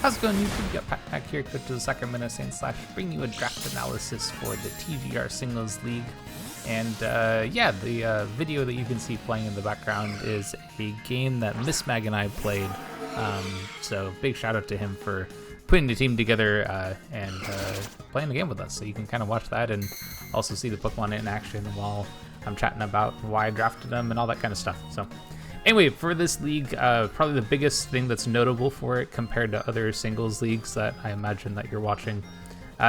How's it going, YouTube? Yep, back here, go to the second minute saying / bring you a draft analysis for the TGR Singles League. And yeah, the video that you can see playing in the background is a game that Miss Mag and I played. So big shout out to him for putting the team together and playing the game with us. So you can kind of watch that and also see the Pokemon in action while I'm chatting about why I drafted them and all that kind of stuff. So anyway, for this league, probably the biggest thing that's notable for it compared to other singles leagues that I imagine that you're watching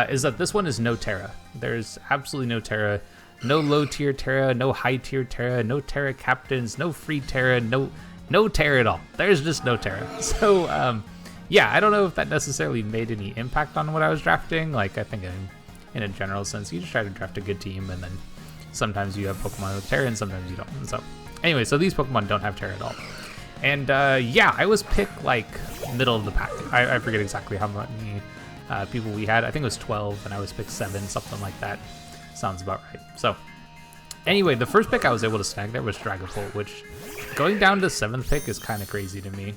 is that this one is no Terra. There's absolutely no Terra. No low tier Terra, no high tier Terra, no Terra captains, no free Terra, no Terra at all. There's just no Terra. So yeah, I don't know if that necessarily made any impact on what I was drafting. Like, I think in a general sense, you just try to draft a good team, and then sometimes you have Pokemon with Terra and sometimes you don't. And so anyway, so these Pokemon don't have Terra at all. And yeah, I was picked like middle of the pack. I forget exactly how many people we had. I think it was 12 and I was picked 7, something like that. Sounds about right. So anyway, the first pick I was able to snag there was Dragapult, which going down to 7th pick is kind of crazy to me.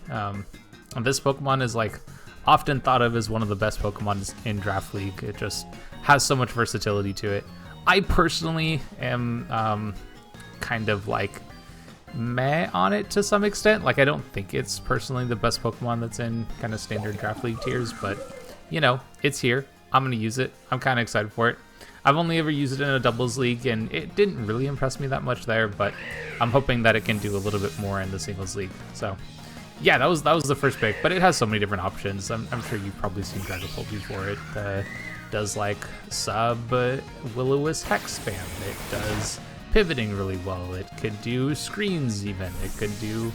This Pokemon is like often thought of as one of the best Pokemon in Draft League. It just has so much versatility to it. I personally am kind of like meh on it to some extent. Like, I don't think it's personally the best Pokemon that's in kind of standard Draft League tiers, but you know, it's here. I'm gonna use it. I'm kind of excited for it. I've only ever used it in a doubles league, and it didn't really impress me that much there, but I'm hoping that it can do a little bit more in the singles league. So yeah, that was the first pick, but it has so many different options. I'm sure you've probably seen Dragapult before. It does like sub Will-O-Wisp Hex spam. It does pivoting really well. It could do screens even. It could do,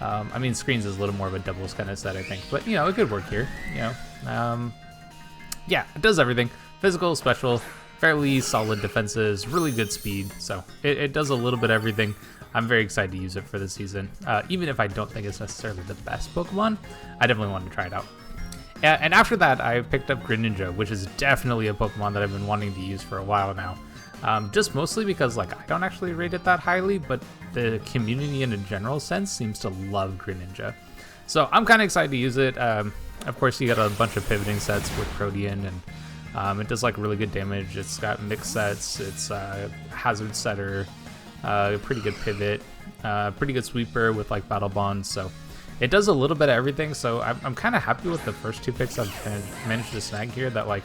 I mean, screens is a little more of a doubles kind of set, I think, but you know, it could work here, you know. Yeah, it does everything. Physical, special, fairly solid defenses, really good speed. So it does a little bit of everything. I'm very excited to use it for this season. Even if I don't think it's necessarily the best Pokemon, I definitely want to try it out. And after that, I picked up Greninja, which is definitely a Pokemon that I've been wanting to use for a while now. Just mostly because like I don't actually rate it that highly, but the community in a general sense seems to love Greninja. So I'm kind of excited to use it. Of course, you got a bunch of pivoting sets with Protean, and it does like really good damage. It's got mixed sets. It's hazard setter, pretty good pivot, pretty good sweeper with like battle bonds. So it does a little bit of everything. So I'm kind of happy with the first 2 picks I've managed to snag here. That like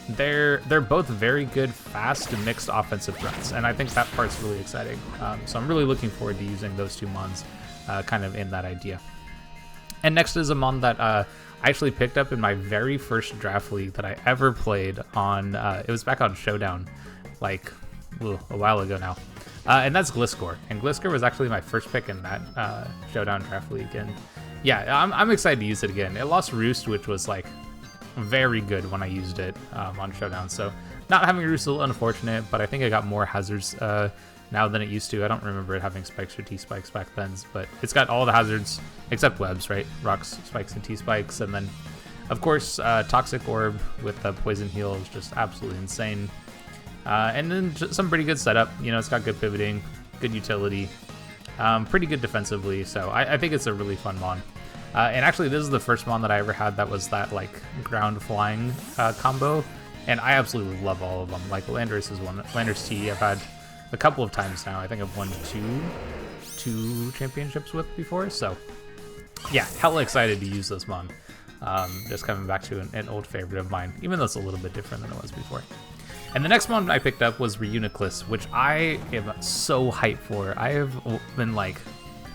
they're both very good, fast and mixed offensive threats, and I think that part's really exciting. So I'm really looking forward to using those 2 mons, kind of in that idea. And next is a mon that I actually picked up in my very first draft league that I ever played on. It was back on Showdown, like a while ago now, and that's Gliscor. And Gliscor was actually my first pick in that Showdown draft league. And yeah, I'm excited to use it again. It lost Roost, which was like very good when I used it on Showdown. So not having Roost is a little unfortunate, but I think I got more hazards now than it used to. I don't remember it having spikes or T-spikes back then, but it's got all the hazards except webs, right? Rocks, spikes, and T-spikes. And then, of course, Toxic Orb with the Poison Heal is just absolutely insane. And then just some pretty good setup. You know, it's got good pivoting, good utility, pretty good defensively. So I think it's a really fun mon. And actually, this is the first mon that I ever had that was that, like, ground flying combo. And I absolutely love all of them. Like, Landorus is one. Landorus T I've had a couple of times now. I think I've won two championships with before. So yeah, hella excited to use this mon. Just coming back to an old favorite of mine, even though it's a little bit different than it was before. And the next mon I picked up was Reuniclus, which I am so hyped for. I have been like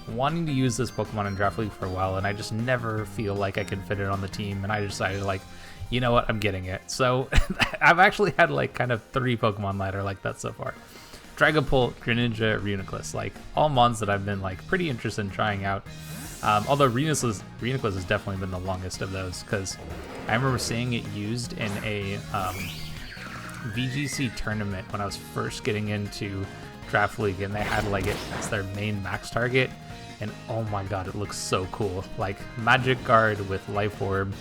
wanting to use this Pokemon in Draft League for a while, and I just never feel like I can fit it on the team, and I decided like, you know what, I'm getting it. So I've actually had like kind of 3 Pokemon that are like that so far. Dragapult, Greninja, Reuniclus, like all mons that I've been like pretty interested in trying out. Although Reuniclus has definitely been the longest of those, because I remember seeing it used in a VGC tournament when I was first getting into Draft League, and they had like it as their main max target, and oh my god, it looks so cool. Like Magic Guard with Life Orb,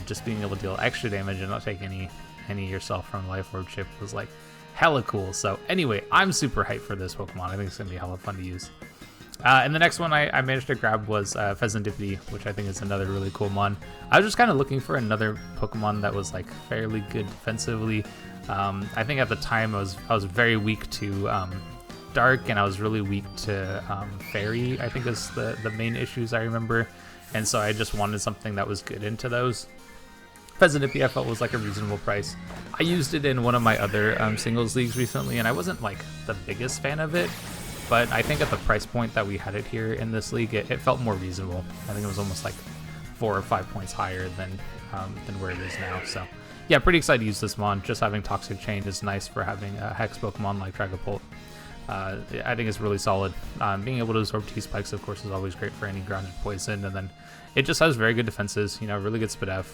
just being able to deal extra damage and not take any yourself from Life Orb chip was like hella cool. So anyway, I'm super hyped for this Pokemon. I think it's gonna be hella fun to use. And the next one I managed to grab was Pheasantipity, which I think is another really cool mon. I was just kind of looking for another Pokemon that was like fairly good defensively. I think at the time I was very weak to Dark, and I was really weak to Fairy, I think is the main issues I remember. And so I just wanted something that was good into those. Pheasantipity I felt was like a reasonable price. I used it in one of my other singles leagues recently, and I wasn't like the biggest fan of it. But I think at the price point that we had it here in this league, it felt more reasonable. I think it was almost like 4 or 5 points higher than where it is now. So yeah, pretty excited to use this mon. Just having Toxic Chain is nice for having a Hex Pokemon like Dragapult. I think it's really solid. Being able to absorb T-Spikes, of course, is always great for any grounded poison. And then it just has very good defenses, you know, really good Spadef.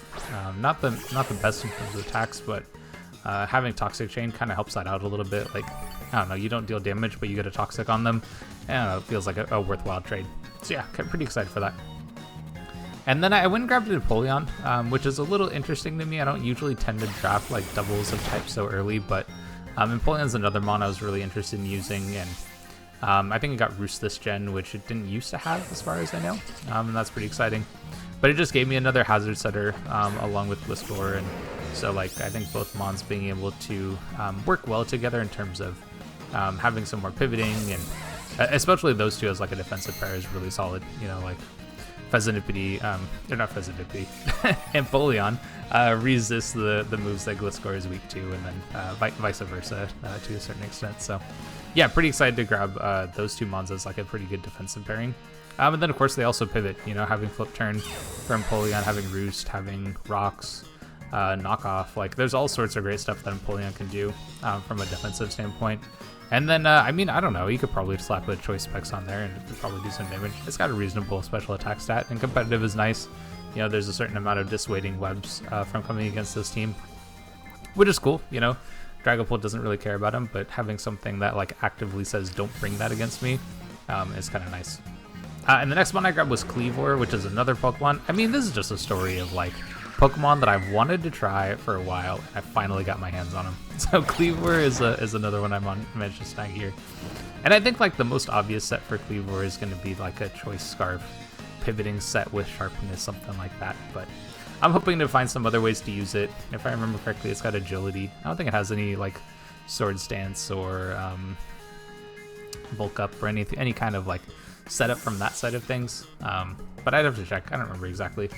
Not the best in terms of attacks, but having Toxic Chain kind of helps that out a little bit. Like, I don't know, you don't deal damage, but you get a Toxic on them. And I don't know, it feels like a worthwhile trade. So yeah, pretty excited for that. And then I went and grabbed a Napoleon, which is a little interesting to me. I don't usually tend to draft like doubles of types so early, but Napoleon's another mon I was really interested in using, and I think it got Roost this gen, which it didn't used to have as far as I know, and that's pretty exciting. But it just gave me another hazard setter along with Gliscor, and so like I think both mons being able to work well together in terms of having some more pivoting, and especially those two as like a defensive pair is really solid. You know, like Pheasantipity, or not Pheasantipity, Empoleon resists the moves that Gliscor is weak to, and then vice versa to a certain extent. So yeah, pretty excited to grab those two mons as like a pretty good defensive pairing. And then of course they also pivot, you know, having Flip Turn for Empoleon, having Roost, having Rocks, Knockoff. Like there's all sorts of great stuff that Empoleon can do from a defensive standpoint. And then, I mean, I don't know, you could probably slap a Choice Specs on there and it could probably do some damage. It's got a reasonable special attack stat, and competitive is nice. You know, there's a certain amount of dissuading webs from coming against this team, which is cool, you know. Dragapult doesn't really care about him, but having something that, like, actively says, don't bring that against me is kind of nice. And the next one I grabbed was Cleavor, which is another Pokemon. I mean, this is just a story of, like, Pokemon that I've wanted to try for a while, and I finally got my hands on him. So Cleavor is another one managed to snag here. And I think like the most obvious set for Cleavor is going to be like a Choice Scarf pivoting set with Sharpness, something like that. But I'm hoping to find some other ways to use it. If I remember correctly, it's got Agility. I don't think it has any like Sword Stance or Bulk Up or any kind of like setup from that side of things. But I'd have to check. I don't remember exactly.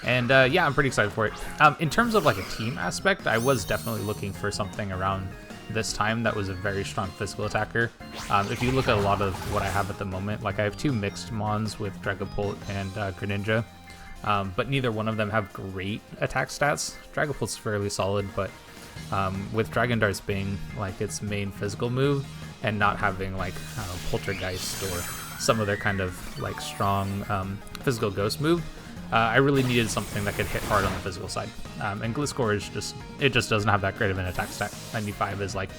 And yeah, I'm pretty excited for it. In terms of like a team aspect, I was definitely looking for something around this time that was a very strong physical attacker. If you look at a lot of what I have at the moment, like I have two mixed mons with Dragapult and Greninja, but neither one of them have great attack stats. Dragapult's fairly solid, but with Dragon Darts being like its main physical move and not having like Poltergeist or some other kind of like strong physical ghost move, I really needed something that could hit hard on the physical side. And Gliscor is just doesn't have that great of an attack stat. 95 is like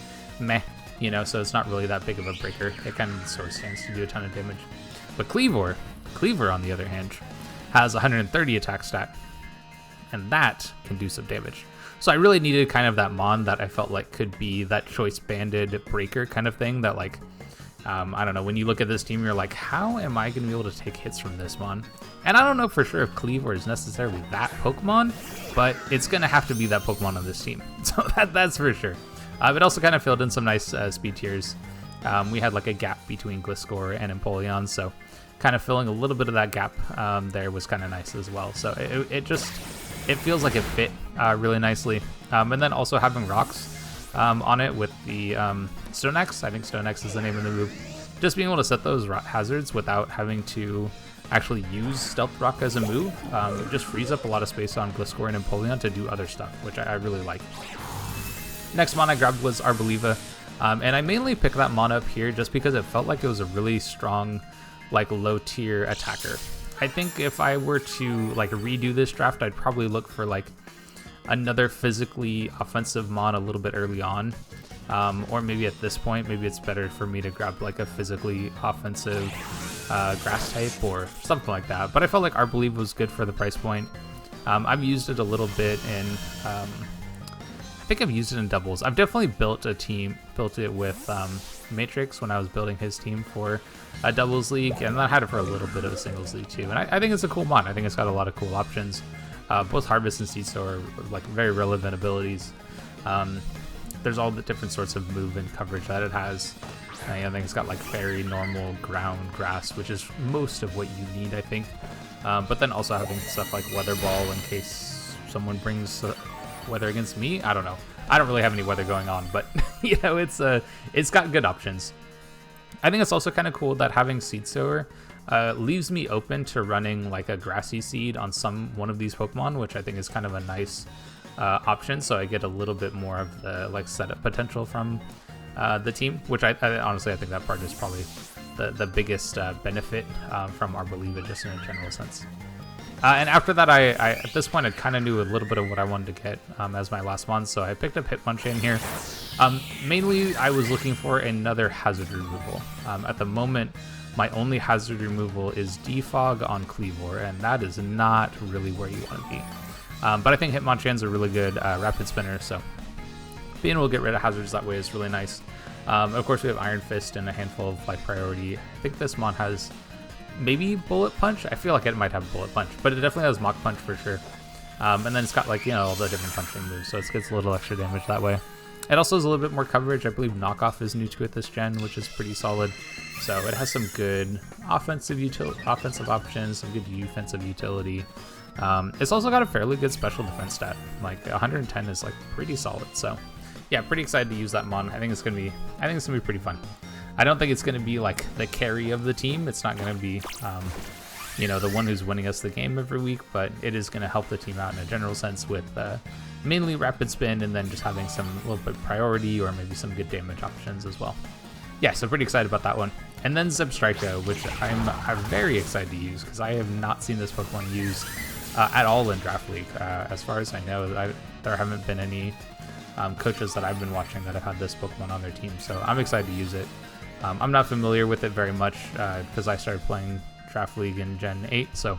meh, you know, so it's not really that big of a breaker. It kind of sort of stands to do a ton of damage. But Cleavor on the other hand, has 130 attack stat, and that can do some damage. So I really needed kind of that mon that I felt like could be that choice banded breaker kind of thing that like, I don't know, when you look at this team, you're like, how am I going to be able to take hits from this mon? And I don't know for sure if Cleavor is necessarily that Pokemon, but it's going to have to be that Pokemon on this team. So that's for sure. It also kind of filled in some nice speed tiers. We had like a gap between Gliscor and Empoleon, so kind of filling a little bit of that gap there was kind of nice as well. So it feels like it fit really nicely. And then also having Rocks on it with the Stonex. I think Stonex is the name of the move. Just being able to set those hazards without having to actually use Stealth Rock as a move, it just frees up a lot of space on Gliscor and Empoleon to do other stuff, which I really like. Next mon I grabbed was Arboliva, and I mainly picked that mon up here just because it felt like it was a really strong, like low tier attacker. I think if I were to like redo this draft, I'd probably look for like another physically offensive mon a little bit early on, or maybe at this point, maybe it's better for me to grab like a physically offensive grass type or something like that. But I felt like Arboliva was good for the price point. I've used it a little bit in, I think I've used it in doubles. I've definitely built it with Matrix when I was building his team for a doubles league, and I had it for a little bit of a singles league too. And I think it's a cool mon. I think it's got a lot of cool options. Both Harvest and Seed Sower are like very relevant abilities. There's all the different sorts of move and coverage that it has. I think it's got like fairy, normal, ground, grass, which is most of what you need, I think. But then also having stuff like Weather Ball in case someone brings weather against me. I don't know. I don't really have any weather going on, but you know, it's got good options. I think it's also kind of cool that having Seed Sower leaves me open to running like a Grassy Seed on one of these Pokemon, which I think is kind of a nice option. So I get a little bit more of the like setup potential from the team, which I honestly I think that part is probably the biggest benefit from Arboliva, just in a general sense. And after that, I at this point I kind of knew a little bit of what I wanted to get as my last mon, so I picked up Hitmonchan here. Mainly, I was looking for another hazard removal. At the moment, my only hazard removal is Defog on Cleavor, and that is not really where you want to be. But I think Hitmonchan's a really good rapid spinner, so being able to get rid of hazards that way is really nice. Of course, we have Iron Fist and a handful of like priority. I think this mon has maybe Bullet Punch. I feel like it might have Bullet Punch, but it definitely has Mach Punch for sure. And then it's got like, you know, all the different punching moves, so it gets a little extra damage that way. It also has a little bit more coverage. I believe Knockoff is new to it this gen, which is pretty solid. So it has some good offensive options, some good defensive utility. It's also got a fairly good special defense stat. Like 110 is like pretty solid. So yeah, pretty excited to use that mon. I think it's gonna be pretty fun. I don't think it's going to be like the carry of the team. It's not going to be, you know, the one who's winning us the game every week, but it is going to help the team out in a general sense with mainly rapid spin and then just having some little bit priority or maybe some good damage options as well. Yeah, so pretty excited about that one. And then Zebstrika, which I'm very excited to use because I have not seen this Pokemon used at all in Draft League. As far as I know, there haven't been any coaches that I've been watching that have had this Pokemon on their team, so I'm excited to use it. I'm not familiar with it very much because I started playing Draft League in Gen 8, so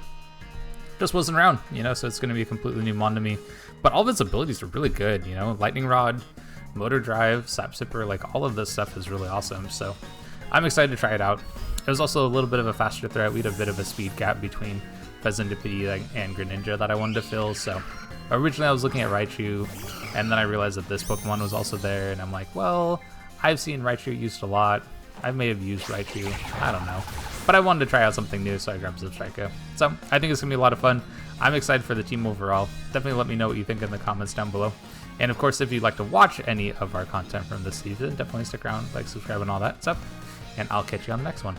just wasn't around, you know, so it's going to be a completely new mon to me. But all of its abilities are really good, you know, Lightning Rod, Motor Drive, Sap Sipper, like all of this stuff is really awesome, so I'm excited to try it out. It was also a little bit of a faster threat. We had a bit of a speed gap between Pheasantipede and Greninja that I wanted to fill, so originally I was looking at Raichu, and then I realized that this Pokemon was also there, and I'm like, well, I've seen Raichu used a lot. I may have used Raichu, I don't know. But I wanted to try out something new, so I grabbed Zebstrika. So I think it's going to be a lot of fun. I'm excited for the team overall. Definitely let me know what you think in the comments down below. And of course, if you'd like to watch any of our content from this season, definitely stick around, like, subscribe, and all that stuff. And I'll catch you on the next one.